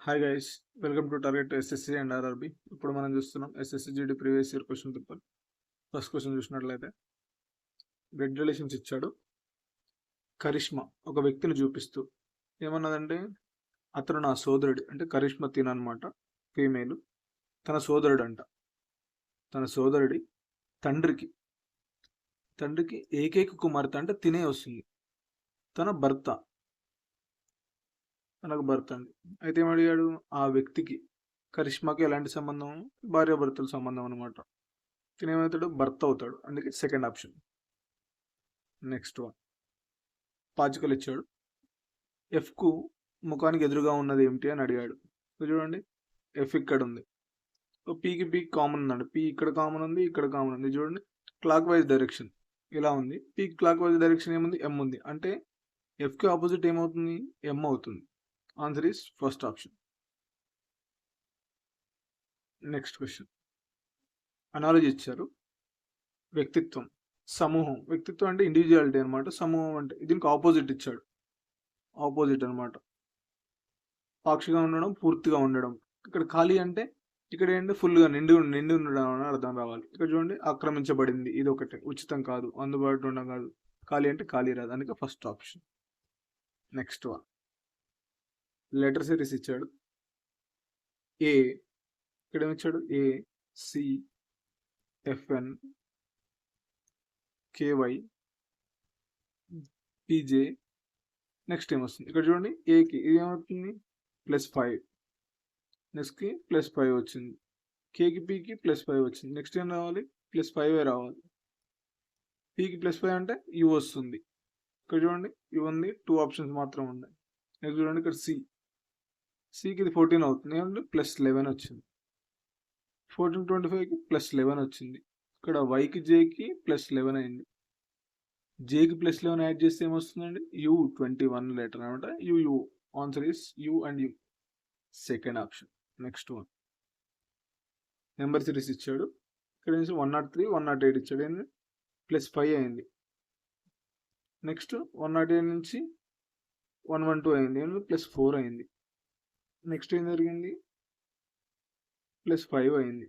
Hi guys, welcome to target SSC and RRB. ఇప్పుడు మనం చూస్తున్నాం SSC GD previous year question paper. First question చూసినట్లయితే blood relations ఇచ్చాడు. కరిష్మా ఒక వ్యక్తిని చూపిస్తూ ఏమన్నదంటే, అతను నా సోదరుడి, అంటే కరిష్మా తిన అనమాట, ఫీమేల్. తన సోదరుడు అంట. తన సోదరుడి తండ్రికి ఏకైక కుమార్తె అంటే తినే వస్తుంది. తన భర్త, తనకు భర్త అండి. అయితే ఏమడిగాడు, ఆ వ్యక్తికి కరిష్మాకి ఎలాంటి సంబంధం? భార్యాభర్తల సంబంధం అనమాట. తినేమవుతాడు? భర్త అవుతాడు. అందుకే సెకండ్ ఆప్షన్. నెక్స్ట్ వన్, పాచికలు ఇచ్చాడు. ఎఫ్కు ముఖానికి ఎదురుగా ఉన్నది ఏమిటి అని అడిగాడు. చూడండి, ఎఫ్ ఇక్కడ ఉంది, పీకి కామన్ ఉందండి. పీ ఇక్కడ కామన్ ఉంది, ఇక్కడ కామన్ ఉంది. చూడండి, క్లాక్ వైజ్ డైరెక్షన్ ఇలా ఉంది. పీ క్లాక్ వైజ్ డైరెక్షన్ ఏముంది? ఎం ఉంది. అంటే ఎఫ్కి ఆపోజిట్ ఏమవుతుంది? ఎం అవుతుంది. Answer is first option. Next question, analogy ఇచ్చారు. వ్యక్తిత్వం, సమూహం. వ్యక్తిత్వం అంటే ఇండివిజువాలిటీ అనమాట. సమూహం అంటే దీనికి ఆపోజిట్ ఇచ్చాడు. ఆపోజిట్ అనమాట. పాక్షిగా ఉండడం, పూర్తిగా ఉండడం. ఇక్కడ ఖాళీ అంటే ఇక్కడ ఏంటి? ఫుల్గా నిండి ఉండడం అని అర్థం రావాలి. ఇక్కడ చూడండి, ఆక్రమించబడింది, ఇది ఒకటి. ఉచితం కాదు, అందుబాటులో ఉండడం కాదు. ఖాళీ అంటే ఖాళీ రాదు, అందుకే first option. Next one, letter series ఇచ్చాడు. ఏ, ఇక్కడ ఏమిచ్చాడు? A, C, FN, KY, PJ. Next ఏమొస్తుంది? ఇక్కడ చూడండి, ఏకి ఇది ఏమవుతుంది? +5. నెక్స్ట్కి +5 వచ్చింది. కేకి పీకి +5 వచ్చింది. నెక్స్ట్ ఏం రావాలి? +5 రావాలి. పీకి +5 అంటే యూ వస్తుంది. ఇక్కడ చూడండి, యూ ఉంది, 2 ఆప్షన్స్ మాత్రం ఉన్నాయి. నెక్స్ట్ చూడండి, ఇక్కడ సికి ఇది 14 అవుతుంది. ఏమంటే +11 వచ్చింది. 14 25కి +11 వచ్చింది. ఇక్కడ వైకి జేకి +11 అయింది. జేకి +11 యాడ్ చేస్తే ఏమొస్తుందండి? U21 లెటర్ అనమాట. You. Answer is you and you, second option. Next one, number series ఇచ్చాడు. ఇక్కడ నుంచి 103, 108 ఇచ్చాడు. ఏంది? +5 అయింది. నెక్స్ట్ 108 నుంచి 112 అయింది. ఏంది? +4 అయింది. నెక్స్ట్ ఏం జరిగింది? +5 అయింది.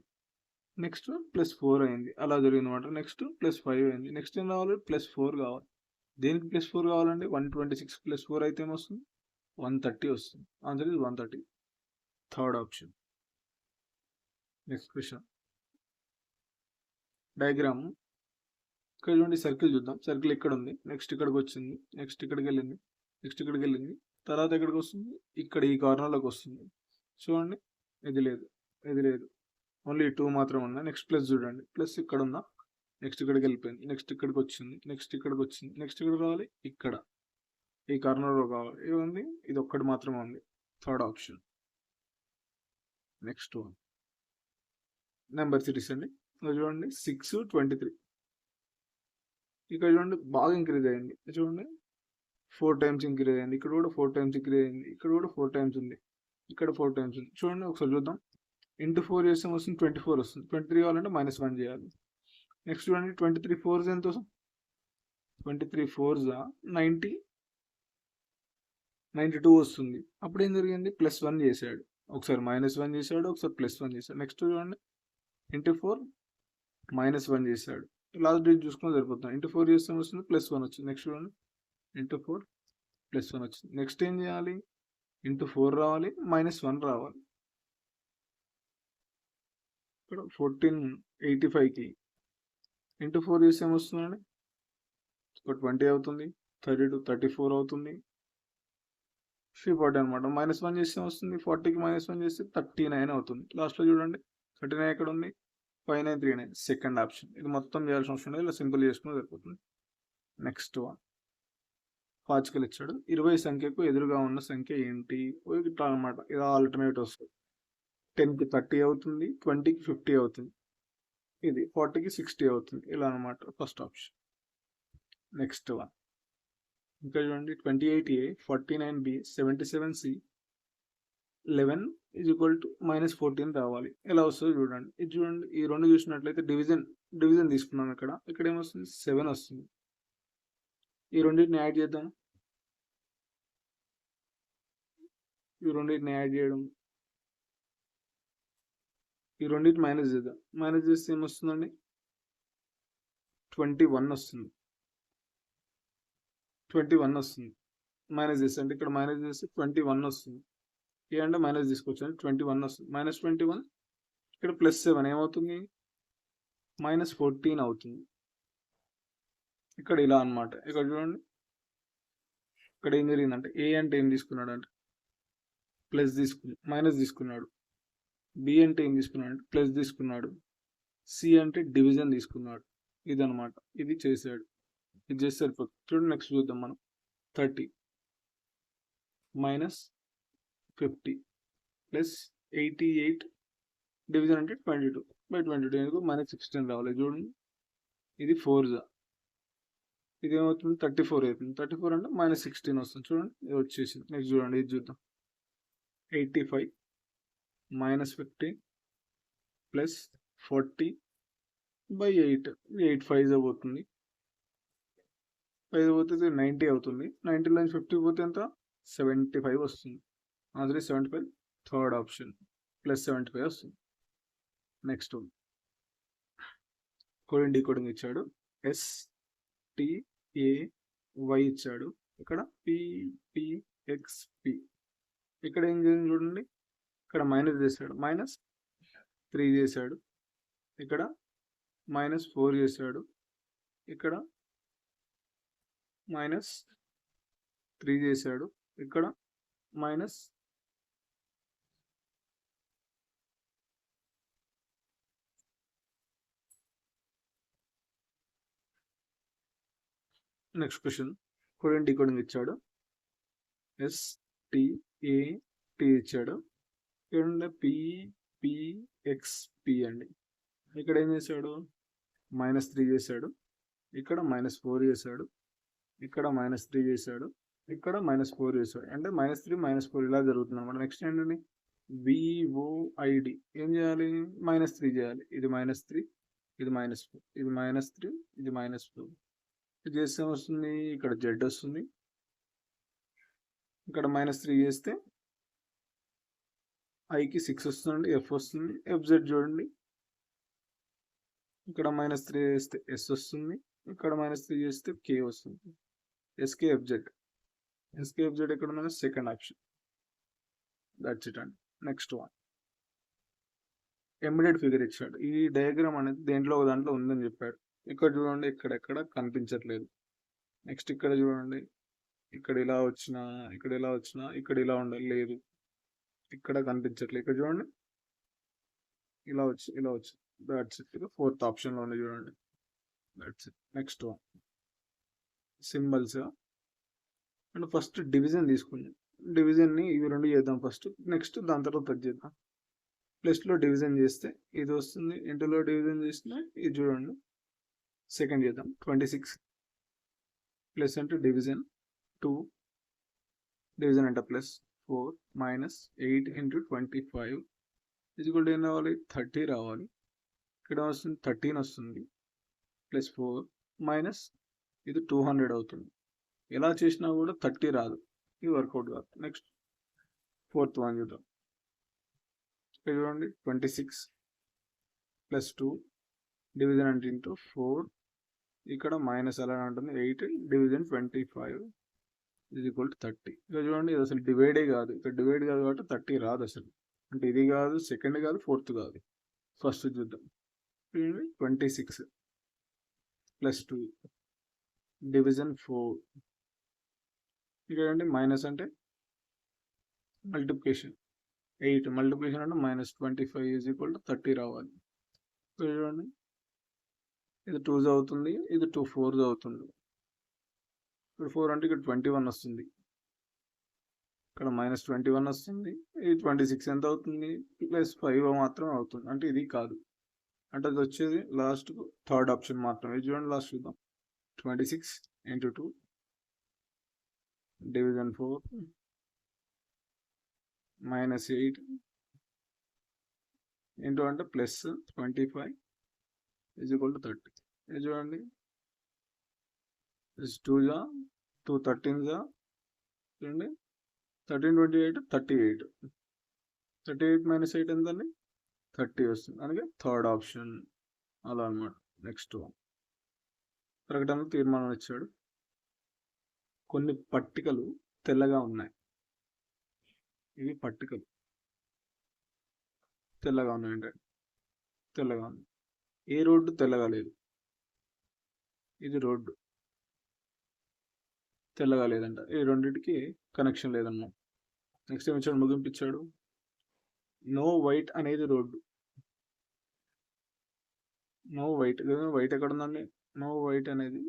నెక్స్ట్ +4 అయింది. అలా జరిగింది అనమాట. నెక్స్ట్ +5 అయింది. నెక్స్ట్ ఏం కావాలి? +4 కావాలి. దేనికి +4 కావాలండి? 126 +4 అయితే ఏమొస్తుంది? 130 వస్తుంది. Answer is 130, third option. Next question, diagram. ఇక్కడ చూడండి, సర్కిల్ చూద్దాం. సర్కిల్ ఇక్కడ ఉంది, నెక్స్ట్ ఇక్కడికి వచ్చింది, నెక్స్ట్ ఇక్కడికి వెళ్ళింది, నెక్స్ట్ ఇక్కడికి వెళ్ళింది, తర్వాత ఎక్కడికి వస్తుంది? ఇక్కడ ఈ కార్నర్లోకి వస్తుంది. చూడండి, ఇది లేదు, ఇది లేదు, ఓన్లీ 2 మాత్రం ఉన్నాయి. నెక్స్ట్ ప్లస్ చూడండి, ప్లస్ ఇక్కడ ఉందా? నెక్స్ట్ ఇక్కడికి వెళ్ళిపోయింది, నెక్స్ట్ ఇక్కడికి వచ్చింది, నెక్స్ట్ ఇక్కడికి వచ్చింది, నెక్స్ట్ ఇక్కడ రావాలి, ఇక్కడ ఈ కార్నర్లో కావాలి. ఇది ఉంది, ఇది ఒక్కటి మాత్రమే ఉంది, third option. Next one, number series అండి. చూడండి, 6, 23. ఇక్కడ చూడండి, బాగా ఇంక్రీజ్ అయింది. చూడండి, 4 టైమ్స్ ఇంక్రీజ్ అయింది. ఇక్కడ కూడా 4 టైమ్స్ ఇంక్రీజ్ అయింది. ఇక్కడ కూడా 4 టైమ్స్ ఉంది. ఇక్కడ 4 టైమ్స్ ఉంది. చూడండి, ఒకసారి చూద్దాం. ఇంటూ 4 చేస్తే వస్తుంది 24 వస్తుంది. 23 కావాలంటే -1 చేయాలి. నెక్స్ట్ చూడండి, 23 4 ఎంత వస్తుంది? 23 4 90, 92 వస్తుంది. అప్పుడు ఏం జరిగింది? +1 చేశాడు. ఒకసారి -1 చేశాడు, ఒకసారి +1 చేశాడు. నెక్స్ట్ చూడండి, ఇంటూ 4 -1 చేశాడు. లాస్ట్ డేట్ చూసుకుని సరిపోతుంది. ఇంటూ 4 చేస్తే వస్తుంది +1 వచ్చింది. నెక్స్ట్ చూడండి, ఇంటూ 4 +1 వచ్చింది. నెక్స్ట్ ఏం చేయాలి? ఇంటూ 4 రావాలి, -1 రావాలి. ఇక్కడ 1485కి ఇంటూ 4 చేస్తే ఏమొస్తుందండి? ఒక 20 అవుతుంది, 32, 34 అవుతుంది, 340 అనమాట. -1 చేస్తే వస్తుంది, 40కి -1 చేస్తే 39 అవుతుంది. లాస్ట్లో చూడండి, 39 ఎక్కడ ఉంది? 5939, సెకండ్ ఆప్షన్. ఇది మొత్తం చేయాల్సిన అవసరం లేదు, ఇలా సింపుల్ చేసుకుని సరిపోతుంది. నెక్స్ట్ వన్, పాచికలు ఇచ్చాడు. 20 సంఖ్యకు ఎదురుగా ఉన్న సంఖ్య ఏంటి? ఇట్లా అనమాట. ఇది ఆల్టర్నేట్ వస్తుంది. 10కి 30 అవుతుంది, 20కి 50 అవుతుంది, ఇది 40కి 60 అవుతుంది. ఇలా అనమాట, ఫస్ట్ ఆప్షన్. నెక్స్ట్ వన్, ఇంకా చూడండి, 28A, 49B, 77C, 11 = -14 రావాలి. ఎలా వస్తుందో చూడండి. ఇది చూడండి, ఈ రెండు చూసినట్లయితే డివిజన్ తీసుకున్నాను. ఇక్కడ ఏమొస్తుంది? 7 వస్తుంది. ఈ రెండింటిని యాడ్ చేద్దాం. ఈ రెండింటిని యాడ్ చేయడం ఈ రెండింటి మైనస్ చేద్దాం. మైనస్ చేస్తే ఏమొస్తుందండి? 21 వస్తుంది. 21 వస్తుంది. మైనస్ చేస్తే అంటే ఇక్కడ మైనస్ చేస్తే 21 వస్తుంది. ఏ అంటే మైనస్ తీసుకొచ్చాను, 21 వస్తుంది. -21 ఇక్కడ +7 ఏమవుతుంది? -14 అవుతుంది. ఇక్కడ ఇలా అనమాట. ఇక్కడ చూడండి, ఇక్కడ ఏం జరిగిందంటే ఏ అంటే ఏం తీసుకున్నాడు అంటే మైనస్ తీసుకున్నాడు. బి అంటే ఏం తీసుకున్నాడు అంటే ప్లస్ తీసుకున్నాడు. సి అంటే డివిజన్ తీసుకున్నాడు. ఇదనమాట, ఇది చేశాడు. ఇది చేస్తే సరిపోతుంది. చూడండి, నెక్స్ట్ చూద్దాం మనం. 30 -50 +88 డివిజన్ అంటే 22/22 ఎందుకు -16 రావాలి. చూడండి, ఇది 4 ఇది ఏమవుతుంది? 34 అవుతుంది. 34 అంటే -16 వస్తుంది. చూడండి, ఇది వచ్చేసింది. నెక్స్ట్ చూడండి, ఇది చూద్దాం. 85 -50 +40/8 8 5 అవుతుంది. 5 పోతే 90 అవుతుంది. 90 నుంచి 50 పోతే ఎంత? 75 వస్తుంది. ఆన్సర్ 75. థర్డ్ ఆప్షన్ +75 వస్తుంది. నెక్స్ట్ కోడింగ్ డీకోడింగ్ ఇచ్చాడు. STAY ఇచ్చాడు. ఇక్కడ PPXP. ఇక్కడ ఏం చేయండి చూడండి, ఇక్కడ మైనస్ చేశాడు, -3 చేశాడు. ఇక్కడ -4 చేశాడు. ఇక్కడ -3 చేశాడు. ఇక్కడ minus next question coding decoding ఇచ్చాడు. STAT ఇచ్చాడు. ఇక్కడ PPXP అండి. ఇక్కడ ఏం చేశాడు? -3 చేశాడు. ఇక్కడ -4 చేశాడు. ఇక్కడ -3 చేశాడు. ఇక్కడ -4 చేశాడు. అంటే -3 -4 ఇలా జరుగుతుంది అన్నమాట. నెక్స్ట్ ఏంటండి? VOID ఏం చేయాలి? -3 చేయాలి. ఇది -3, ఇది -4, ఇది -3, ఇది -4. ఇది చేస్తే వస్తుంది, ఇక్కడ Z వస్తుంది. ఇక్కడ -3 చేస్తే ఐకి 6 వస్తుంది, F వస్తుంది. FZ చూడండి, ఇక్కడ -3 చేస్తే S వస్తుంది. ఇక్కడ -3 చేస్తే K వస్తుంది. SKFZ ఎక్కడ ఉందంటే సెకండ్ ఆప్షన్. దట్స్ ఇట్ అండి. నెక్స్ట్ వన్, ఎంబెడెడ్ ఫిగర్ ఇచ్చాడు. ఈ డయాగ్రామ్ అనేది దేంట్లో ఒక దాంట్లో ఉందని చెప్పాడు. ఇక్కడ చూడండి, ఇక్కడెక్కడ కనిపించట్లేదు. నెక్స్ట్ ఇక్కడ చూడండి, ఇక్కడ ఇలా వచ్చినా, ఇక్కడ ఇలా వచ్చినా, ఇక్కడ ఇలా ఉండాలి, లేదు, ఇక్కడ కనిపించట్లేదు. ఇక్కడ చూడండి, ఇలా వచ్చి దట్స్ ఇట్. ఇక ఫోర్త్ ఆప్షన్లో ఉంది చూడండి. That's it. Next one, symbols and first division తీసుకుందాం. డివిజన్ని ఇవి రెండు చేద్దాం ఫస్ట్. నెక్స్ట్ దాని తర్వాత అది చేద్దాం. ప్లస్లో డివిజన్ చేస్తే ఇది వస్తుంది, ఇంటర్లో డివిజన్ చేస్తే ఇది చూడండి. సెకండ్ చేద్దాం. 26 ప్లస్ అంటే డివిజన్ 2, డివిజన్ అంటే +4 -8 × 25 ఇది కూడా ఏం రావాలి? 30 రావాలి. ఇక్కడ వస్తుంది 13 వస్తుంది. +4 మైనస్ ఇది 200 అవుతుంది. ఎలా చేసినా కూడా 30 రాదు, ఇది వర్కౌట్ కాదు. నెక్స్ట్ ఫోర్త్ వన్ చూద్దాం. ఇక్కడ చూడండి, 26 + 2 డివిజన్ అంటే ×4, ఇక్కడ మైనస్ ఎలా ఉంటుంది 8 డివిజన్ 25 = 30. ఇక్కడ చూడండి, ఇది అసలు డివైడే కాదు. ఇక్కడ డివైడ్ కాదు కాబట్టి 30 రాదు అసలు. అంటే ఇది కాదు, సెకండ్ కాదు, ఫోర్త్ కాదు. ఫస్ట్ చూద్దాం. 26 + 2 డివిజన్ 4. ఇక్కడ అంటే మైనస్ అంటే మల్టిప్లికేషన్ 8, మల్టిప్లికేషన్ అంటే -25 = 30 రావాలి. చూడండి, ఇది 2 అవుతుంది, ఇది 2 4 అవుతుంది. ఇక్కడ 4 అంటే ఇక్కడ 21 వస్తుంది, ఇక్కడ -21 వస్తుంది. ఇది 26 ఎంత అవుతుంది? +5 మాత్రం అవుతుంది. అంటే ఇది కాదు. అంటే అది వచ్చేది లాస్ట్ థర్డ్ ఆప్షన్ మాత్రమే. ఇది చూడండి, లాస్ట్ చూద్దాం. 26 × 2 డివిజన్ 4 -8 ఇంటూ అంటే +25 = 30. ఇది చూడండి, 2 2 13 చూడండి, 13 28 38. 38 - 8 ఎంతండి? 30 వస్తుంది. అందుకే థర్డ్ ఆప్షన్. అలా అనమాట. నెక్స్ట్ ప్రకటనలో తీర్మానం ఇచ్చాడు. కొన్ని పట్టికలు తెల్లగా ఉన్నాయి. ఇవి పట్టికలు తెల్లగా ఉన్నాయంటే తెల్లగా ఉంది. ఏ రోడ్డు తెల్లగా లేదు. ఇది రోడ్డు తెల్లగా లేదంట. ఈ రెండింటికి కనెక్షన్ లేదన్నమాట. నెక్స్ట్ ఏమి ఇచ్చాడు? ముగింపు ఇచ్చాడు. నో వైట్ అనేది రోడ్డు. నో వైట్ వైట్ ఎక్కడ ఉందండి? నో వైట్ అనేది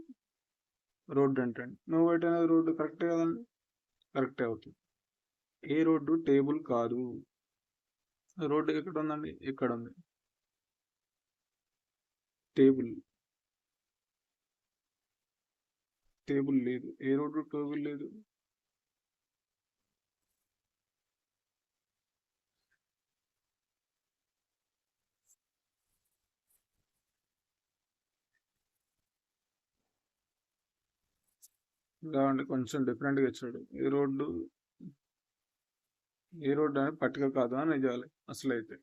రోడ్డు అంటండి. నో వైట్ అనేది రోడ్డు కరెక్టే కదండి? కరెక్టే అవుతుంది. ఏ రోడ్డు టేబుల్ కాదు. రోడ్డు ఎక్కడ ఉందండి? ఇక్కడ ఉంది. టేబుల్ టేబుల్ లేదు. ఏ రోడ్డు టేబుల్ లేదు. కావండి కొంచెం డిఫరెంట్గా ఇచ్చాడు. ఏ రోడ్డు అనేది పట్టిక కాదు అని నిజాలి. అసలు అయితే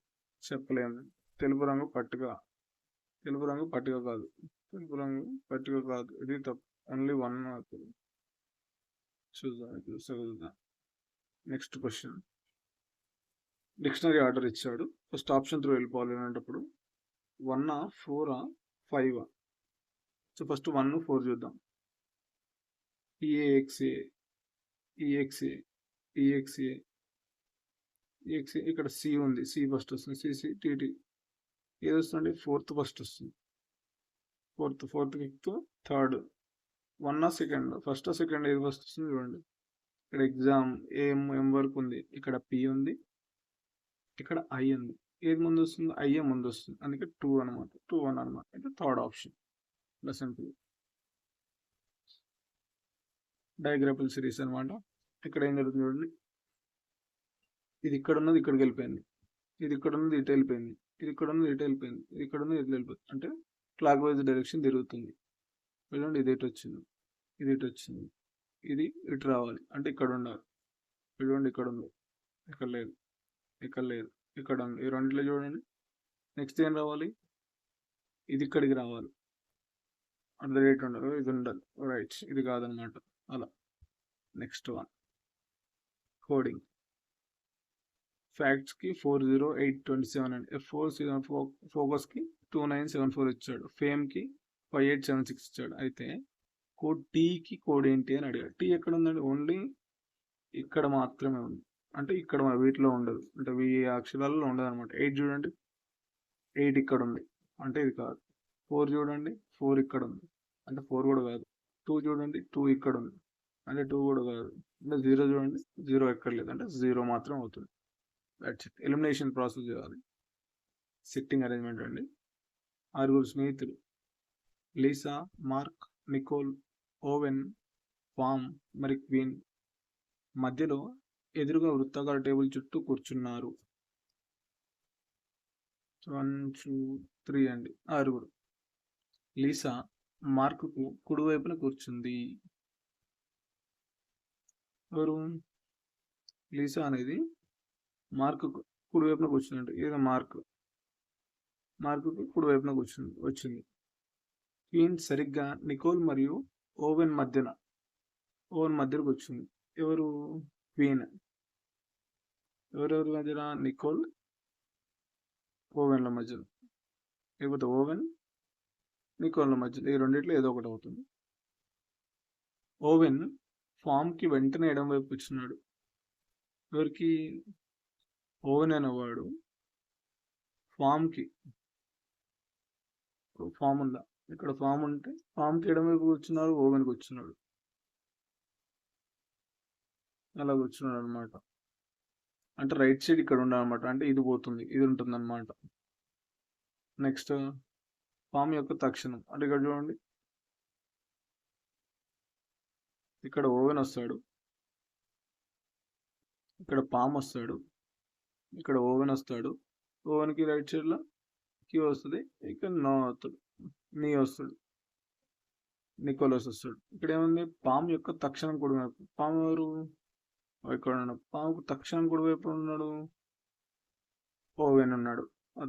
చెప్పలేము. తెలుపు రంగు పట్టిక కాదు. తెలుపు రంగు పట్టిక కాదు. ఇది తప్పు. ఓన్లీ 1 అవుతుంది. చూద్దాం. Next question. డిక్షనరీ ఆర్డర్ ఇచ్చాడు. ఫస్ట్ ఆప్షన్ త్రూ వెళ్ళిపోవాలి అనేటప్పుడు 1 4 5. సో ఫస్ట్ 1 4 చూద్దాం. EXA ఇక్కడ సి ఉంది. సి ఫస్ట్ వస్తుంది. CCTT ఏది వస్తుంది? ఫోర్త్ ఫస్ట్ వస్తుంది. Fourth fifth third. 1 second. First second ఏది ఫస్ట్ వస్తుంది చూడండి. ఇక్కడ ఎగ్జామ్ ఏం వరకు ఉంది. ఇక్కడ పి ఉంది. ఇక్కడ ఐ ఉంది. ఏది ముందు వస్తుంది? ఐఏ ముందు వస్తుంది. అందుకే 2 అనమాట. 2-1 అనమాట. అంటే థర్డ్ ఆప్షన్. ఇలా సింపుల్. డయాగ్రాఫికల్ సిరీస్ అనమాట. ఇక్కడ ఏం జరుగుతుంది చూడండి. ఇది ఇక్కడ ఉన్నది ఇక్కడికి వెళ్ళిపోయింది. ఇది ఇక్కడ ఉన్నది ఇటు వెళ్ళిపోయింది. ఇది ఇక్కడ ఉన్నది ఇటు వెళ్ళిపోయింది. ఇది ఇక్కడ ఉన్నది ఇటు వెళ్ళిపోయింది. అంటే క్లాక్ వైజ్ డైరెక్షన్ తిరుగుతుంది. చూడండి ఇది ఇటు వచ్చింది. ఇది ఇటు వచ్చింది. ఇది ఇటు రావాలి. అంటే ఇక్కడ ఉండాలి. చూడండి ఇక్కడ ఉంది. ఇక్కడ లేదు. ఇక్కడ లేదు. ఇక్కడ ఉంది. ఈ రెండిట్లో చూడండి. నెక్స్ట్ ఏం రావాలి? ఇది ఇక్కడికి రావాలి. అట్ ద రేట్ ఉండదు. ఇది ఉండాలి. రైట్. ఇది కాదనమాట. అలా. Next 1 coding. ఫ్యాక్ట్స్కి 40827 అండి. ఫోకస్కి 2974 ఇచ్చాడు. ఫేమ్కి 5876 ఇచ్చాడు. అయితే కోడ్ టీకి కోడ్ ఏంటి అని అడిగాడు. టీ ఎక్కడ ఉందండి? ఓన్లీ ఇక్కడ మాత్రమే ఉంది. అంటే ఇక్కడ వీటిలో ఉండదు. అంటే ఈ అక్షరాలలో ఉండదు అనమాట. 8 చూడండి. 8 ఇక్కడ ఉంది. అంటే ఇది కాదు. 4 చూడండి. 4 ఇక్కడ ఉంది. అంటే 4 కూడా కాదు. 2 చూడండి. 2 ఇక్కడ ఉంది. అంటే 2 కూడా కాదు. అంటే 0 చూడండి. 0 ఎక్కడ లేదు. అంటే 0 మాత్రం అవుతుంది. That's it. ఎలిమినేషన్ ప్రాసెస్ చేయాలి. సిట్టింగ్ అరేంజ్మెంట్ అండి. 6 స్నేహితులు Lisa, Mark, Nicole, Owen, Pam మరి క్వీన్ మధ్యలో ఎదురుగా వృత్తాకార టేబుల్ చుట్టూ కూర్చున్నారు. 1 2 3 అండి. 6. లీసా మార్కుకు కుడివైపున కూర్చుంది. ఎవరు? లీసా అనేది మార్కు కుడివైపున కూర్చుంది. ఏదో మార్కుకు కుడివైపున వచ్చింది. క్వీన్ సరిగ్గా నికోల్ మరియు ఓవెన్ మధ్యలో వచ్చింది. ఎవరు? క్వీన్. ఎవరెవరి మధ్యన? నికోల్ ఓవెన్ల మధ్యలో. లేకపోతే ఓవెన్ నికోల్ల మధ్యలో. ఈ రెండిట్లో ఏదో ఒకటి అవుతుంది. ఓవెన్ ఫామ్కి వెంటనే ఎడం వైపు కూర్చున్నాడు. ఎవరికి? ఓవెన్ అనేవాడు ఫామ్కి. ఫామ్ ఉందా? ఇక్కడ ఫామ్ ఉంటే ఫామ్కి ఎడం వైపు కూర్చున్నాడు. ఓవెన్కి కూర్చున్నాడు. అలా కూర్చున్నాడు అనమాట. అంటే రైట్ సైడ్ ఇక్కడ ఉండాలన్నమాట. అంటే ఇది పోతుంది, ఇది ఉంటుంది అనమాట. నెక్స్ట్ ఫామ్ యొక్క తక్షణం. అంటే ఇక్కడ చూడండి. ఇక్కడ ఓవెన్ వస్తాడు. ఇక్కడ పామ్ వస్తాడు. ఇక్కడ ఓవెన్ వస్తాడు. ఓవెన్కి రైట్ సైడ్లో క్యూ వస్తుంది. ఇక్కడ నో వస్తాడు. నీ వస్తాడు. నికోలస్ వస్తాడు. ఇక్కడ ఏముంది? పామ్ యొక్క తక్షణం కుడివైపు. పాము ఎవరు? ఇక్కడ ఉన్నాడు. పాముకు తక్షణం కుడివైపు ఉన్నాడు. ఓవెన్ ఉన్నాడు.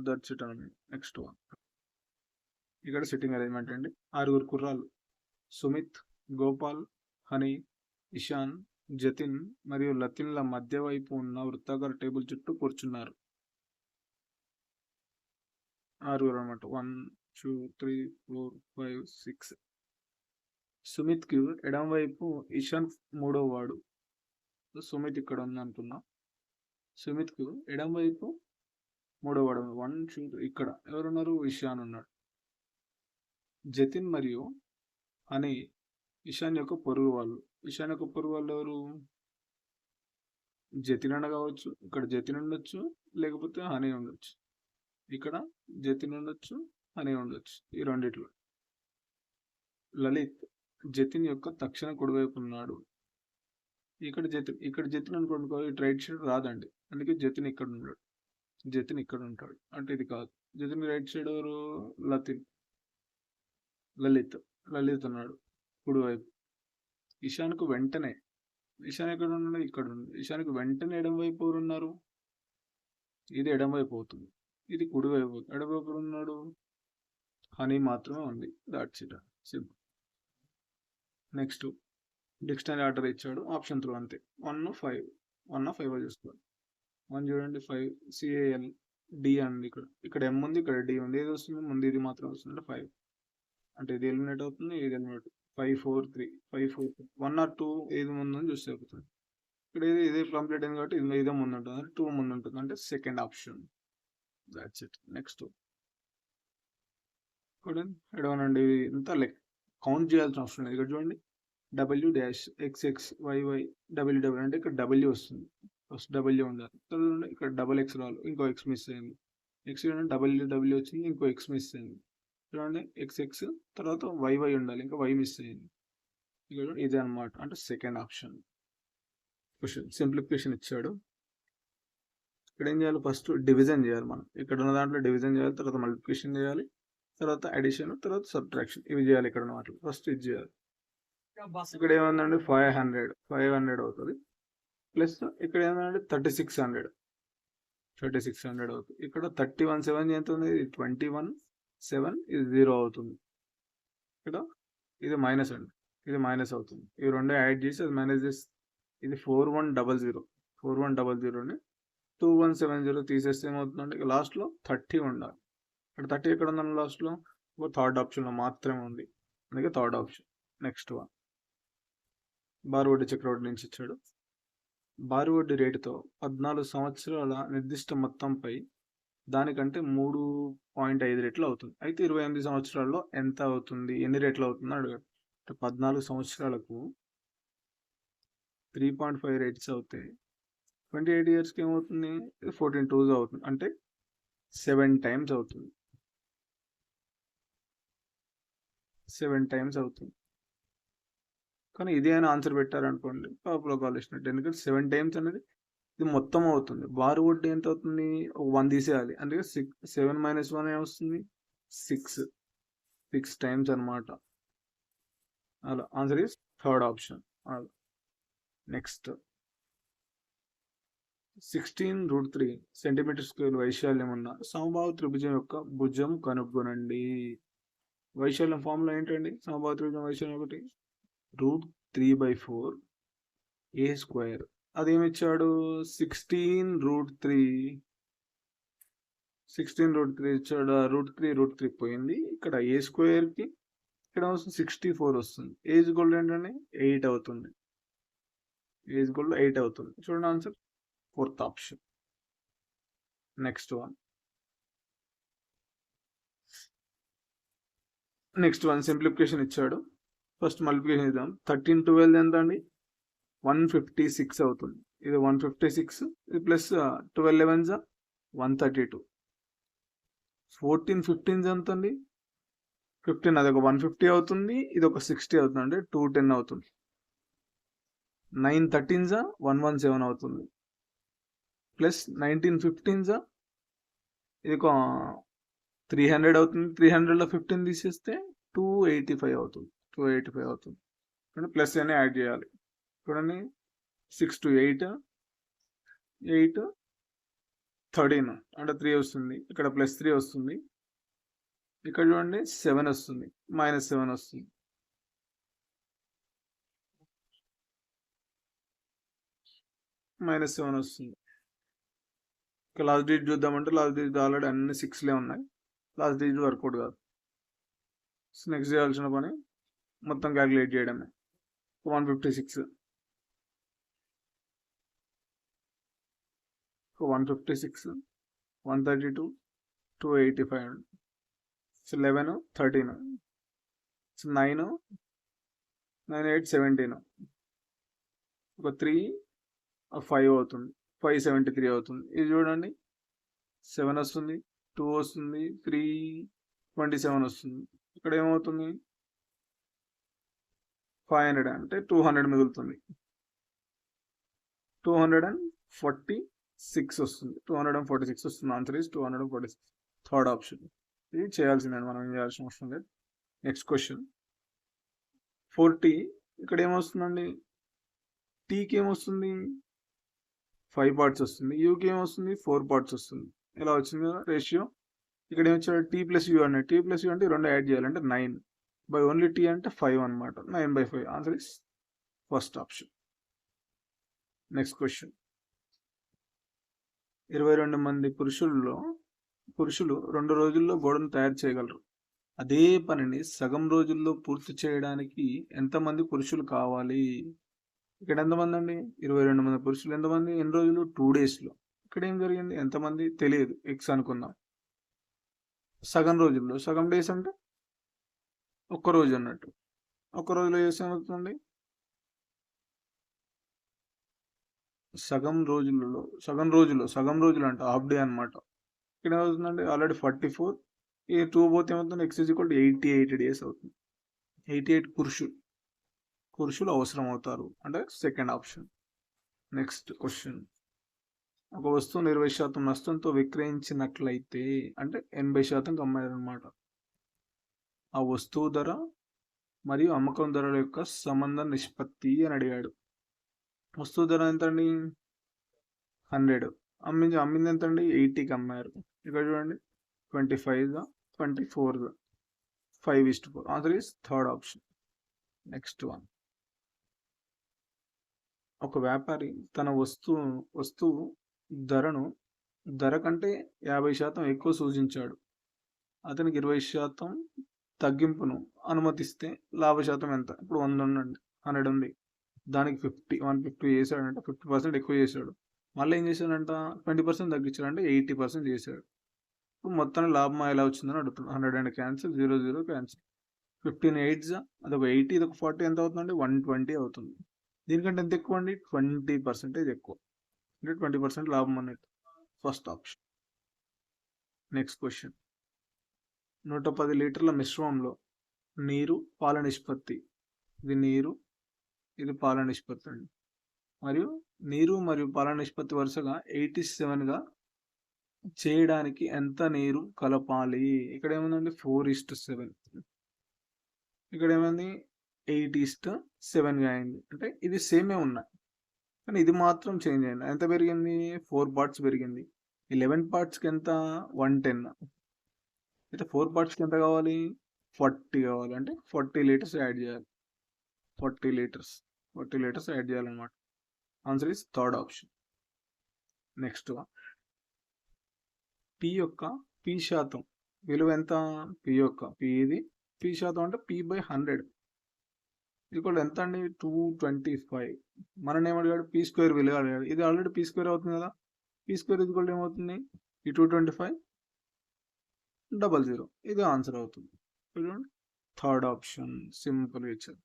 దట్స్ ఇట్ అండి. Next one. ఇక్కడ సిట్టింగ్ అరేంజ్మెంట్ అండి. 6 కుర్రాళ్ళు సుమిత్, గోపాల్, హనీ, ఇషాన్, జతిన్ మరియు లతిన్ల మధ్య వైపు ఉన్న వృత్తాకార టేబుల్ చుట్టూ కూర్చున్నారు. 6 అనమాట. 1 2 3 4 5 6. సుమిత్ కి ఎడం వైపు ఇషాన్ 3వ వాడు. సుమిత్ ఇక్కడ ఉంది అనుకున్నా. సుమిత్ కు ఎడం వైపు 3వ వాడు 1 2 ఇక్కడ ఎవరున్నారు? ఇషాన్ ఉన్నాడు. జతిన్ మరియు హనీ ఇషాన్ యొక్క పొరుగు వాళ్ళు. ఇషాన్ యొక్క పొరుగు వాళ్ళు ఎవరు? జతిన్ అన్న కావచ్చు, ఇక్కడ జతిన్ ఉండొచ్చు, లేకపోతే హనీ ఉండొచ్చు. ఇక్కడ జతిన్ ఉండొచ్చు, హనీ ఉండొచ్చు. ఈ రెండిట్లో లలిత్ జతిన్ యొక్క తక్షణ కుడివైపు ఉన్నాడు. ఇక్కడ జతిన్ అనుకోండి, ఇటు రైట్ సైడ్ రాదండి, అందుకే జతిన్ ఇక్కడ ఉన్నాడు. జతిన్ ఇక్కడ ఉంటాడు అంటే ఇది కాదు. జతిన్ రైట్ సైడ్ ఎవరు? లలిత్ ఉన్నాడు కుడివైపు. ఇషాన్కు వెంటనే, ఇషాన్ ఎక్కడ ఉన్నాడు? ఇక్కడ ఉంది. ఇషాన్కు వెంటనే ఎడం వైపు ఎవరు ఉన్నారు? ఇది ఎడం వైపు అవుతుంది, ఇది కుడివైపు. ఎడమవైపు ఉన్నాడు? హనీ మాత్రమే ఉంది. That's it. Simple. Next dictionary order ఇచ్చాడు, ఆప్షన్ త్రూ అంతే. 1 5 1 5 చూసుకోవాలి. 1 చూడండి 5 CAL D అండి. ఇక్కడ M ఉంది, ఇక్కడ D ఉంది. ఏది వస్తుంది? ముందు ఇది మాత్రం వస్తుంది అంటే 5. అంటే ఇది ఎలిమినేట్ అవుతుంది, ఇది ఎలిమినేట్. 5 4 3 5 4 3 1 or 2 ఏది ముందు అని చూస్తే అవుతుంది. ఇక్కడ ఇదే కంప్లీట్ అయింది కాబట్టి ఇదే ముందు ఉంటుంది, అంటే 2 ముందు ఉంటుంది, అంటే second option. That's it. Next చూడండి ఎడవనండి, ఇంత లెక్క కౌంట్ చేయాల్సిన అవసరం లేదు. ఇక్కడ చూడండి W'XX YY WW అంటే ఇక్కడ W వస్తుంది, ఫస్ట్ W ఉండాలి. తర్వాత ఇక్కడ XX రావాలి, ఇంకో X మిస్ అయింది. నెక్స్ట్ చూడండి WW వచ్చింది, ఇంకో X మిస్ అయింది. చూడండి XX తర్వాత YY ఉండాలి, ఇంకా Y మిస్ అయింది. ఇక్కడ ఇదే అనమాట, అంటే సెకండ్ ఆప్షన్. క్వశ్చన్ సింప్లిఫికేషన్ ఇచ్చాడు. ఇక్కడ ఏం చేయాలి? ఫస్ట్ డివిజన్ చేయాలి. మనం ఇక్కడ ఉన్న దాంట్లో డివిజన్ చేయాలి, తర్వాత మల్టిప్లికేషన్ చేయాలి, తర్వాత అడిషన్, తర్వాత సబ్ట్రాక్షన్. ఇవి చేయాలి ఇక్కడ ఉన్న వాటిలో. ఫస్ట్ ఇది చేయాలి. ఇక్కడ ఏముందండి? 500 అవుతుంది. ప్లస్ ఇక్కడ ఏమంటే 3600 అవుతుంది. ఇక్కడ 31 7 ఎంత ఉంది? 21 7 ఇది 0 అవుతుంది. ఇక్కడ ఇది మైనస్ అండి, ఇది మైనస్ అవుతుంది. ఇవి రెండు యాడ్ చేసి అది మైనస్ చేసి ఇది 4100ని 2170 తీసేస్తే ఏమవుతుందంటే లాస్ట్లో 30 ఉండాలి. ఇక్కడ 30 ఎక్కడ ఉందండి? లాస్ట్లో థర్డ్ ఆప్షన్లో మాత్రమే ఉంది, అందుకే థర్డ్ ఆప్షన్. నెక్స్ట్ వన్ బారువడ్డీ చక్రవడ్డీ నుంచి ఇచ్చాడు. బారువడ్డీ రేటుతో 14 సంవత్సరాల నిర్దిష్ట మొత్తంపై దానికంటే 3.5 రెట్లు అవుతుంది. అయితే 28 సంవత్సరాల్లో ఎంత అవుతుంది? ఎన్ని రెట్లు అవుతుంది అడిగాడు. 14 సంవత్సరాలకు 3.5 రేట్స్ అవుతాయి. 28 ఇయర్స్కి ఏమవుతుంది? 14 2s అవుతుంది, అంటే 7 టైమ్స్ అవుతుంది. 7 టైమ్స్ అవుతుంది. కానీ ఇదే అని ఆన్సర్ పెట్టారనుకోండి, పాపులో కాల్ ఇచ్చినట్టు. ఎందుకంటే 7 టైమ్స్ అనేది ఇది మొత్తం అవుతుంది. బారు వడ్డీ ఎంత అవుతుంది? 1 తీసేయాలి, అందుకే 7 - 1 ఏమొస్తుంది? 6 టైమ్స్ అనమాట. అలా ఆన్సర్ ఈస్ థర్డ్ ఆప్షన్. అలా నెక్స్ట్ 16√3 సెంటీమీటర్ స్క్వేర్ వైశాల్యం ఉన్న సమబాహు త్రిభుజం యొక్క భుజం కనుగొనండి. వైశాల్యం ఫార్ములా ఏంటండి? సమబాహు త్రిభుజం వైశాల్యం ఒకటి √3/4 A². అదేమిచ్చాడు? 16√3 ఇచ్చాడు. √3 పోయింది. ఇక్కడ A²కి ఇక్కడ వస్తుంది 64 వస్తుంది. ఏజ్ గోల్డ్ ఏంటండి? 8 అవుతుంది. ఏజ్ గోల్డ్ 8 అవుతుంది. చూడండి answer fourth option. Next one simplification ఇచ్చాడు. ఫస్ట్ మల్టిప్లికేషన్ ఇద్దాం. 13 12 ఎంత అండి? 156 అవుతుంది. ఇది 156, ఇది ప్లస్ 12 11s 132. 14 15s ఎంత అండి? 15, అది ఒక 150 అవుతుంది, ఇది ఒక 60 అవుతుంది, అంటే 210 అవుతుంది. 9 13s 117 అవుతుంది. ప్లస్ 19 15s ఇది ఒక 300 అవుతుంది. 300లో 15 తీసేస్తే 285 అవుతుంది. 285 అవుతుంది. అంటే ప్లస్ అనే యాడ్ చేయాలి. చూడండి 6 to 8 8 13 అంటే 3 వస్తుంది, ఇక్కడ +3 వస్తుంది, ఇక్కడ చూడండి 7 వస్తుంది, -7 వస్తుంది. -7 వస్తుంది. ఇక లాస్ట్ డిజిట్ చూద్దామంటే లాస్ట్ డిజిట్ ఆల్రెడీ అన్ని 6లే ఉన్నాయి, లాస్ట్ డిజిట్ వర్కౌట్ కాదు. నెక్స్ట్ చేయాల్సిన పని మొత్తం క్యాలిక్యులేట్ చేయడమే. 156 156 132 285 11 13 9 9 8 17 ఒక 3 5 అవుతుంది, 573 అవుతుంది. ఇది చూడండి 7 వస్తుంది, 2 వస్తుంది, 3 27 వస్తుంది. ఇక్కడ ఏమవుతుంది 500 అంటే 200 మిగులుతుంది, 246 వస్తుంది, 246 వస్తుంది. Answer is 246. Third option. ఇది చేయాల్సిందండి, మనం ఏం చేయాల్సిన అవసరం లేదు. Next question 40. ఇక్కడ ఏమొస్తుందండి, టీకి ఏమొస్తుంది 5 పార్ట్స్ వస్తుంది, యూకి ఏమొస్తుంది 4 పార్ట్స్ వస్తుంది. ఇలా వచ్చింది కదా రేషియో. ఇక్కడ ఏమొచ్చాడు T+U అన్నాడు, T+U అంటే 2 యాడ్ చేయాలంటే 9 బై ఓన్లీ T అంటే 5 అనమాట, 9/5. Answer is first option. Next question 22 మంది పురుషులు 2 రోజుల్లో గోడను తయారు చేయగలరు. అదే పనిని సగం రోజుల్లో పూర్తి చేయడానికి ఎంతమంది పురుషులు కావాలి? ఇక్కడ ఎంతమంది అండి, 22 మంది పురుషులు. ఎంతమంది, ఎన్ని రోజులు, 2 డేస్లో. ఇక్కడ ఏం జరిగింది, ఎంతమంది తెలియదు, ఎక్స్ అనుకుందాం. సగం రోజుల్లో, సగం డేస్ అంటే ఒక్క రోజు అన్నట్టు. ఒక్క రోజులో చేస్తే ఏమవుతుంది, సగం రోజులు అంటే హాఫ్ డే అనమాట. ఇక్కడ ఏమవుతుందంటే ఆల్రెడీ 44, ఈ 2 పోతే ఏమవుతుంది, X = 88 డేస్ అవుతుంది. 88 పురుషులు అవసరం అవుతారు అంటే సెకండ్ ఆప్షన్. నెక్స్ట్ క్వశ్చన్, ఒక వస్తువును 20% నష్టంతో విక్రయించినట్లయితే అంటే 80% అమ్మారనమాట. ఆ వస్తువు ధర మరియు అమ్మకం ధరల యొక్క సంబంధ నిష్పత్తి అని అడిగాడు. వస్తువు ధర ఎంత అండి, 100. అమ్మింది ఎంత అండి, 80కి అమ్మారు. ఇక్కడ చూడండి 25 24 5:4. Answer is third option. Next one, ఒక వ్యాపారి తన వస్తువు ధర కంటే 50% ఎక్కువ సూచించాడు. అతనికి 20% తగ్గింపును అనుమతిస్తే లాభశాతం ఎంత? ఇప్పుడు 100 ఉంది, దానికి 150 చేశాడంటే 50% ఎక్కువ చేశాడు. మళ్ళీ ఏం చేశాడంట, 20% తగ్గించాడు అంటే 80% చేశాడు. ఇప్పుడు మొత్తం లాభం ఎలా వచ్చిందని అడుగుతున్నాడు. 100 క్యాన్సిల్, 0 క్యాన్సిల్, 15 8 అదొక 80, ఇదొక 40, ఎంత అవుతుందండి, 120 అవుతుంది. దీనికంటే ఎంత ఎక్కువ అండి, 20% ఎక్కువ, అంటే 20% లాభం అనేది ఫస్ట్ ఆప్షన్. నెక్స్ట్ క్వశ్చన్, 110 లీటర్ల మిశ్రమంలో నీరు పాల నిష్పత్తి, ఇది పాల నిష్పత్తి అండి, మరియు నీరు మరియు పాల నిష్పత్తి వరుసగా 87గా చేయడానికి ఎంత నీరు కలపాలి? ఇక్కడ ఏముందండి 4:7, ఇక్కడ ఏమైంది 8:7గా అయింది. అంటే ఇది సేమే ఉన్నాయి, కానీ ఇది మాత్రం చేంజ్ అయింది. ఎంత పెరిగింది, 4 పార్ట్స్ పెరిగింది. 11 పార్ట్స్కి ఎంత, 110. అయితే 4 పార్ట్స్కి ఎంత కావాలి, 40 కావాలి. అంటే 40 లీటర్స్ యాడ్ చేయాలి, 40 లీటర్స్ యాడ్ చేయాలన్నమాట. Answer is third option. Next one, P యొక్క P శాతం విలువ ఎంత? P శాతం అంటే P/100 ఇది ఎంత అండి, 225. మనని ఏమడిగాడు, P² విలువ అడిగాడు. ఇది ఆల్రెడీ P² అవుతుంది కదా. P² ఏమవుతుంది, ఈ 225 00, ఇది ఆన్సర్ అవుతుంది. చూడండి, థర్డ్ ఆప్షన్, సింపుల్ ఇచ్చారు.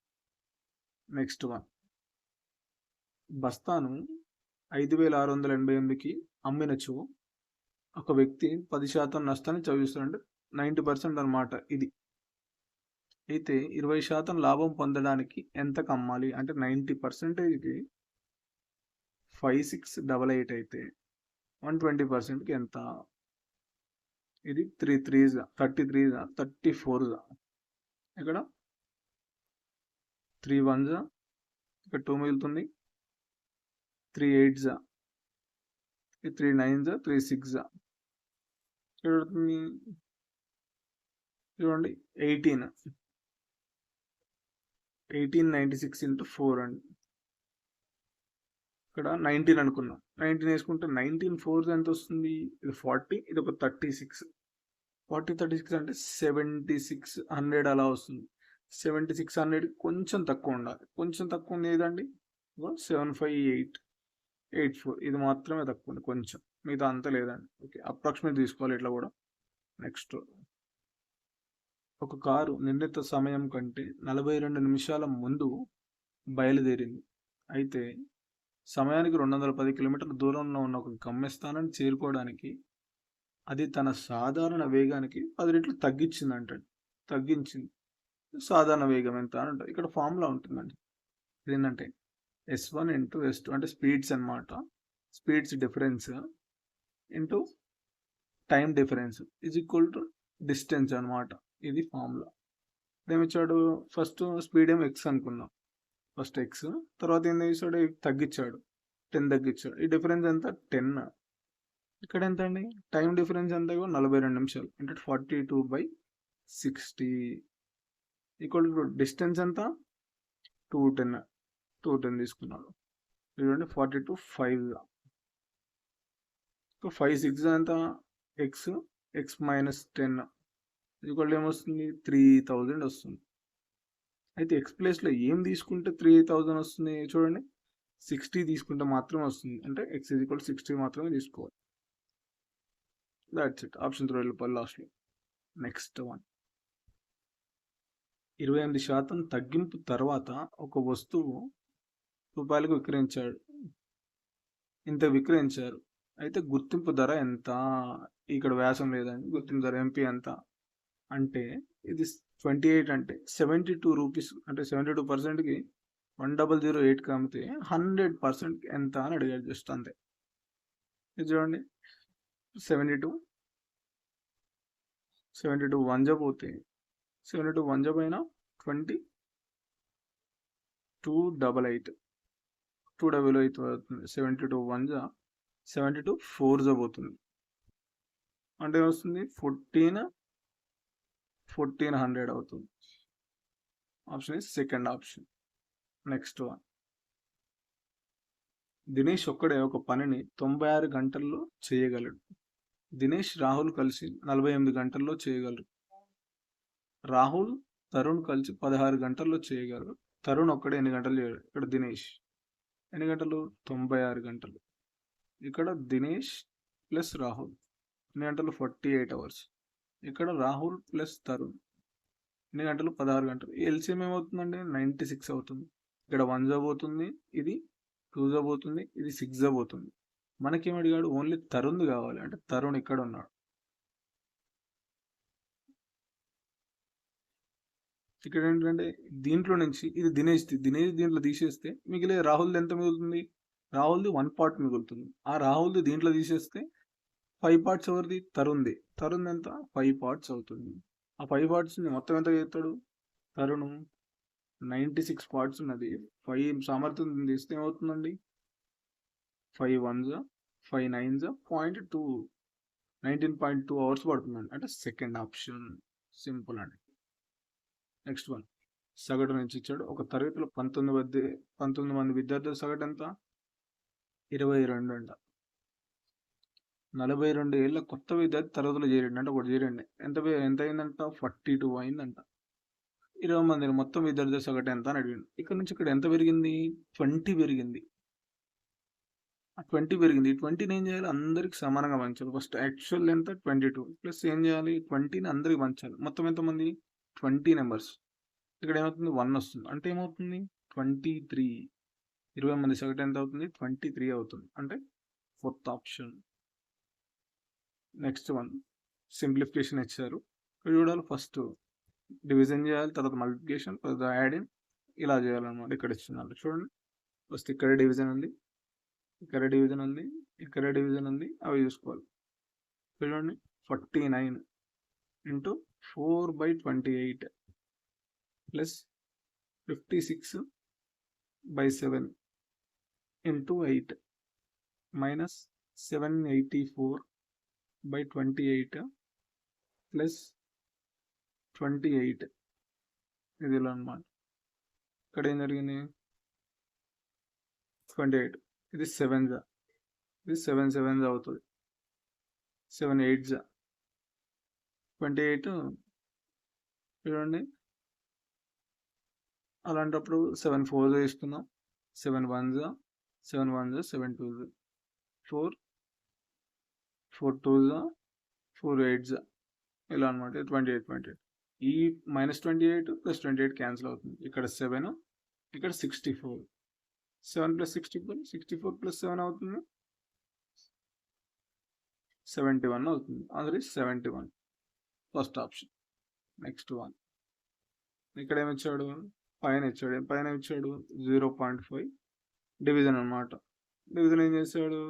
నెక్స్ట్ వన్, బస్తాను 5,688కి అమ్మినచో ఒక వ్యక్తి 10% నష్టాన్ని చవిస్తాడు, అంటే 90% అనమాట ఇది. అయితే 20% లాభం పొందడానికి ఎంతకు అమ్మాలి? అంటే 90%కి 5688 అయితే 120%కి ఎంత? ఇది 33 ఇక్కడ 3 1 ఇక్కడ 2 మిగులుతుంది, 3 8 ఈ 3 9 3 6 చూడండి 1896 ఇంటూ 4 అండి. ఇక్కడ 19 అనుకున్నాం. 19 వేసుకుంటే 19 4 ఎంత వస్తుంది? ఇది 40, ఇది ఒక 36. 40 36 అంటే 7600 అలా వస్తుంది. 7600 కొంచెం తక్కువ ఉండాలి. కొంచెం తక్కువ ఉంది ఏదండి? 75884 ఇది మాత్రమే తక్కువ ఉంది కొంచెం. మిగతా అంతా లేదండి. ఓకే, అప్రాక్సిమేట్ తీసుకోవాలి ఇట్లా కూడా. నెక్స్ట్, ఒక కారు నిర్ణీత సమయం కంటే 42 నిమిషాల ముందు బయలుదేరింది. అయితే సమయానికి 210 కిలోమీటర్ల దూరంలో ఉన్న ఒక గమ్యస్థానాన్ని చేరుకోవడానికి అది తన సాధారణ వేగానికి 10 రెట్లు తగ్గించింది. సాధారణ వేగం ఎంత అని ఉంటుంది. ఇక్కడ ఫార్ములా ఉంటుందండి. ఏంటంటే S1 ఇంటూ S2 అంటే స్పీడ్స్ అనమాట. Speeds difference into time difference is equal to distance అనమాట. ఇది ఫార్ములా. ఏమిచ్చాడు? ఫస్ట్ స్పీడ్ ఏమో ఎక్స్ అనుకుందాం. ఫస్ట్ ఎక్స్, తర్వాత ఏం చేశాడు? తగ్గించాడు, 10 తగ్గించాడు. ఈ డిఫరెన్స్ ఎంత? 10. ఇక్కడ ఎంత అండి? టైం డిఫరెన్స్ ఎంత? 42 నిమిషాలు అంటే 42/60 ఈక్వల్ టు డిస్టెన్స్ ఎంత? 210 తీసుకున్నాడు. చూడండి 42 5 5 6 ఎంత? ఎక్స్ మైనస్ 10 ఈక్వల్ ఏమొస్తుంది? 3000 వస్తుంది. అయితే ఎక్స్ ప్లేస్లో ఏం తీసుకుంటే 3000 వస్తుంది? చూడండి 60 తీసుకుంటే మాత్రమే వస్తుంది. అంటే ఎక్స్ ఈజ్ ఈక్వల్ 60 మాత్రమే తీసుకోవాలి. That's it. ఆప్షన్ 3 వెళ్ళిపోవాలి లాస్ట్లో. నెక్స్ట్ వన్, 28% తగ్గింపు తర్వాత ఒక వస్తువు రూపాయలకు విక్రయించారు. అయితే గుర్తింపు ధర ఎంత? ఇక్కడ వ్యాసం లేదండి. గుర్తింపు ధర ఎంపీ ఎంత అంటే ఇది 28 అంటే 72 రూపీస్ అంటే 72%కి 1008కి అమ్మితే 100% ఎంత అని అడిగాడు. జస్ట్ అంతే. ఇది చూడండి 72 వన్ జా పోతే 72 వన్ జా పైన 288 అవుతుంది. 72 వన్ జా 72 4 జా పోతుంది. అంటే వస్తుంది 1400 అవుతుంది. Option is second option. Next one, Dinesh ఒక్కడే ఒక పనిని 96 గంటల్లో చేయగలడు. దినేష్ రాహుల్ కలిసి 48 గంటల్లో చేయగలరు. రాహుల్ తరుణ్ కలిసి 16 గంటల్లో చేయగలరు. తరుణ్ ఒక్కడే ఎన్ని గంటలు చేయడు? ఇక్కడ దినేష్ ఎన్ని గంటలు? 96 గంటలు. ఇక్కడ దినేష్ ప్లస్ రాహుల్ ఎన్ని గంటలు? 48 అవర్స్. ఇక్కడ రాహుల్ ప్లస్ తరుణ్ ఎన్ని గంటలు? 16 గంటలు. ఎల్సిఎం ఏమవుతుందండి? 96 అవుతుంది. ఇక్కడ 1 జా పోతుంది, ఇది 2 జా పోతుంది, ఇది 6 జా పోతుంది. మనకేం అడిగాడు? ఓన్లీ తరుణ్ కావాలి. అంటే తరుణ్ ఇక్కడ ఉన్నాడు. ఇక్కడ ఏంటంటే దీంట్లో నుంచి ఇది దినేష్ దీంట్లో తీసేస్తే మిగిలే రాహుల్ది ఎంత మిగులుతుంది? రాహుల్ది 1 పార్ట్ మిగులుతుంది. ఆ రాహుల్ది దీంట్లో తీసేస్తే 5 పార్ట్స్ ఎవరిది? తరుణ్ది ఎంత? 5 పార్ట్స్ అవుతుంది. ఆ 5 పార్ట్స్ని మొత్తం ఎంత చేస్తాడు తరుణ్? 96 పార్ట్స్ ఉన్నది. 5 సామర్థ్యం తీస్తే ఏమవుతుందండి? 5 1 జా 5 9 జా 0.2 19.2 అవర్స్ పడుతుందండి. అంటే సెకండ్ ఆప్షన్. సింపుల్ అండి. నెక్స్ట్ వన్, సగటు నుంచి ఇచ్చాడు. ఒక తరగతిలో 19 మంది విద్యార్థుల సగటు ఎంత? 22 అంట. 42 ఏళ్ళ కొత్త విద్యార్థి తరగతిలో చేరండి. అంటే ఒకటి చేరండి. ఎంత అయిందంట? 42 అయిందంట. 20 మంది మొత్తం విద్యార్థుల సగటు ఎంత అని అడిగింది. ఇక్కడ నుంచి ఇక్కడ ఎంత పెరిగింది? 20 పెరిగింది. 20 పెరిగింది. 20ని ఏం చేయాలి? అందరికి సమానంగా పంచాలి. ఫస్ట్ యాక్చువల్ ఎంత? 22 ప్లస్ ఏం చేయాలి? 20ని అందరికి పంచాలి. మొత్తం ఎంతమంది? 20 నెంబర్స్. ఇక్కడ ఏమవుతుంది? 1 వస్తుంది. అంటే ఏమవుతుంది? 23. 20 మంది సగటు ఎంత అవుతుంది? 23 అవుతుంది. అంటే fourth option. Next one, simplification ఇచ్చారు. ఇక్కడ చూడాలి. ఫస్ట్ డివిజన్ చేయాలి, తర్వాత మల్టిప్లికేషన్, తర్వాత యాడింగ్ ఇలా చేయాలన్నమాట. ఇక్కడ ఇచ్చినారు చూడండి. ఫస్ట్ ఇక్కడ డివిజన్ ఉంది, ఇక్కడ డివిజన్ ఉంది, ఇక్కడ డివిజన్ ఉంది. అవి చూసుకోవాలి. చూడండి 49 into 4/28 plus 56/7 into 8 minus 784/28 plus 28 ఇది ఇలా అనమాట. ఇక్కడ ఏం జరిగింది 28 ఇది 7 ఇది 7 7 అవుతుంది 7 8 28 చూడండి. అలాంటప్పుడు 7 4 తీసుకున్నాం 7 1 7 1 7 2 4 4 2 4 8 ఇలా అనమాట 28 ఈ -28 + 28 క్యాన్సిల్ అవుతుంది. ఇక్కడ 7 ఇక్కడ 64 7 + 64 64 + 7 అవుతుంది 71 అవుతుంది. Answer is 71 first option. Next one ఇక్కడ ఏమి ఇచ్చాడు పైన ఇచ్చాడు 0.5 డివిజన్ అనమాట. డివిజన్ ఏం చేశాడు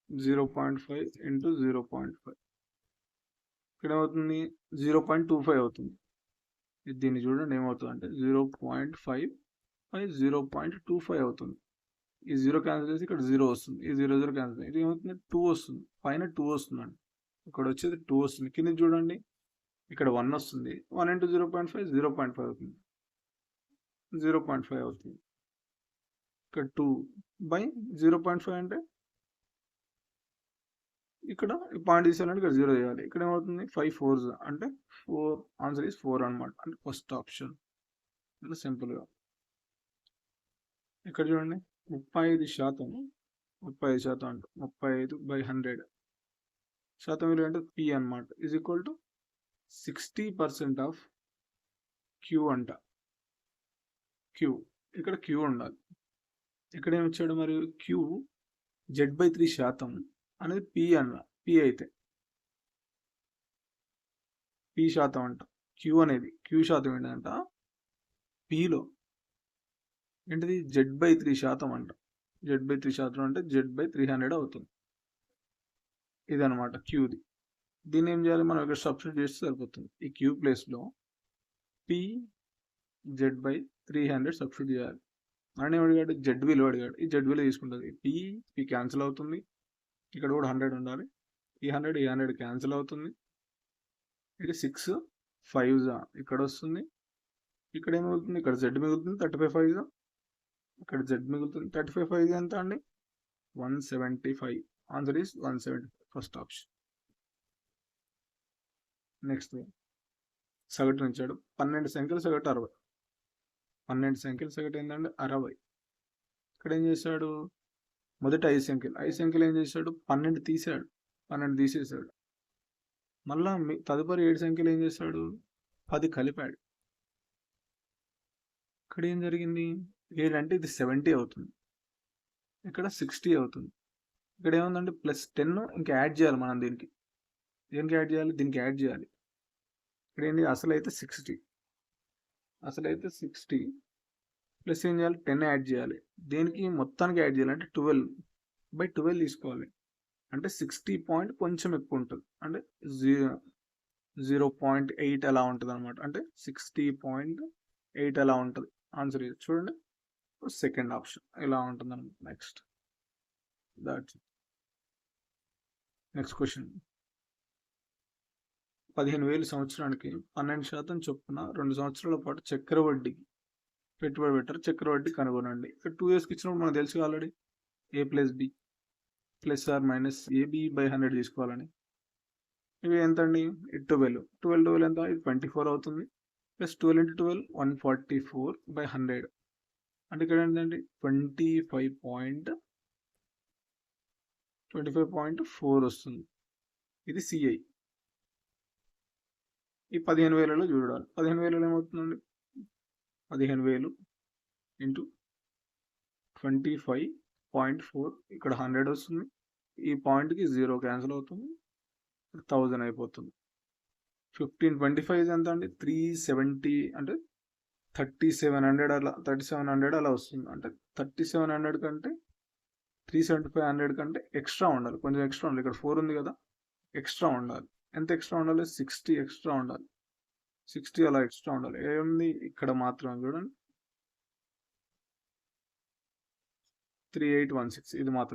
0.5 × 0.5 ఇక్కడ ఏమవుతుంది 0.25 అవుతుంది. దీన్ని చూడండి ఏమవుతుంది అంటే 0.5 బై 0.25 అవుతుంది. ఈ 0 క్యాన్సిల్ చేసి ఇక్కడ 0 వస్తుంది. ఈ 0 0 క్యాన్సిల్ ఇది ఏమవుతుంది 2 వస్తుంది. పైన 2 వస్తుందండి. ఇక్కడ వచ్చేది 2 వస్తుంది. కింద చూడండి ఇక్కడ 1 వస్తుంది. 1 × 0.5 0.5 అవుతుంది. 0.5 అవుతుంది. ఇక్కడ 2/0.5 అంటే ఇక్కడ పాయింట్ తీసేయాలంటే ఇక్కడ 0 చేయాలి. ఇక్కడ ఏమవుతుంది 5 4s అంటే 4 ఆన్సర్ ఇస్ 4 అనమాట. అంటే ఫస్ట్ ఆప్షన్ ఇలా సింపుల్గా. ఇక్కడ చూడండి 35% అంటే 35/100 శాతం విలువ అంటే P అనమాట is equal to 60% of Q అంట. Q ఇక్కడ Q ఉండాలి. ఇక్కడ ఏమి ఇచ్చాడు మరి Q Z/3% అనేది P అన్న P అయితే P శాతం అంట. Q అనేది Q శాతం ఏంటంట Pలో ఏంటిది Z/3% అంట. Z/3% అంటే Z/300 అవుతుంది. ఇదనమాట Qది. దీన్ని ఏం చేయాలి మనం ఇక్కడ సబ్స్టిట్యూట్ చేస్తే సరిపోతుంది. ఈ Q ప్లేస్లో P Z/300 సబ్స్టిట్యూట్ చేయాలి. అని అడిగాడు Z విలువ అడిగాడు. ఈ Z విలువ తీసుకుంటుంది. P క్యాన్సిల్ అవుతుంది. ఇక్కడ కూడా 100 ఉండాలి. ఈ 100 క్యాన్సిల్ అవుతుంది. ఇది 6 5s ఇక్కడ వస్తుంది. ఇక్కడ ఏం మిగులుతుంది ఇక్కడ Z మిగులుతుంది 35 5s ఇక్కడ Z మిగులుతుంది 35 5s ఎంత అండి 175. Answer is 175 first option. Next సగటు ఇచ్చాడు 12 సంఖ్యల సగటు 60. 12 సంఖ్యల సగటు ఏంటంటే 60. ఇక్కడ ఏం చేశాడు మొదటి 5 సంఖ్యలు ఏం చేశాడు 12 తీసాడు 12 తీసేసాడు. మళ్ళా తదుపరి 7 సంఖ్యలు ఏం చేశాడు 10 కలిపాడు. ఇక్కడ ఏం జరిగింది 7 అంటే ఇది 70 అవుతుంది. ఇక్కడ 60 అవుతుంది. ఇక్కడ ఏముందంటే +10 ఇంకా యాడ్ చేయాలి మనం దీనికి యాడ్ చేయాలి దీనికి యాడ్ చేయాలి. ఇక్కడ ఏంటి అసలైతే 60 ప్లస్ ఏం చేయాలి 10 యాడ్ చేయాలి. దేనికి మొత్తానికి యాడ్ చేయాలి అంటే 12/12 తీసుకోవాలి. అంటే 60 పాయింట్ కొంచెం ఎక్కువ ఉంటుంది అంటే 0.8 అలా ఉంటుంది అనమాట. అంటే 60.8 అలా ఉంటుంది. ఆన్సర్ ఇది చూడండి సెకండ్ ఆప్షన్ ఇలా ఉంటుంది అనమాట. నెక్స్ట్ క్వశ్చన్ 15,000 సంవత్సరానికి 12% చొప్పున 2 సంవత్సరాల పాటు చక్రవడ్డీకి పెట్టుబడి పెట్టారు. చక్రవడ్డీ కనుగొనండి. ఇక్కడ 2 yearsకి ఇచ్చినప్పుడు మనకు తెలుసు already A + B +or - AB/100 తీసుకోవాలని. ఇవి ఎంత అండి 12 ఎంత ఇది 24 అవుతుంది. ప్లస్ 12 × 12 144/100 అంటే ఇక్కడ ఏంటంటే 25.4 వస్తుంది. ఇది CI. ఈ 15,000లో చూడాలి. 15,000 ఏమవుతుందండి 15,000 × 25.4 ఇక్కడ 100 వస్తుంది. ఈ పాయింట్కి 0 క్యాన్సిల్ అవుతుంది 1000 అయిపోతుంది. 1525 ఎంత అండి 370 అంటే 3700 అలా వస్తుంది. అంటే 3700 కంటే 375 కంటే ఎక్స్ట్రా ఉండాలి. కొంచెం ఎక్స్ట్రా ఉండాలి. ఇక్కడ 4 ఉంది కదా ఎక్స్ట్రా ఉండాలి. ఎంత ఎక్స్ట్రా ఉండాలి 60 ఎక్స్ట్రా ఉండాలి. 60 అలా ఎక్స్ట్రా ఉండాలి. ఏముంది ఇక్కడ మాత్రం చూడండి 3816 ఇది మాత్రం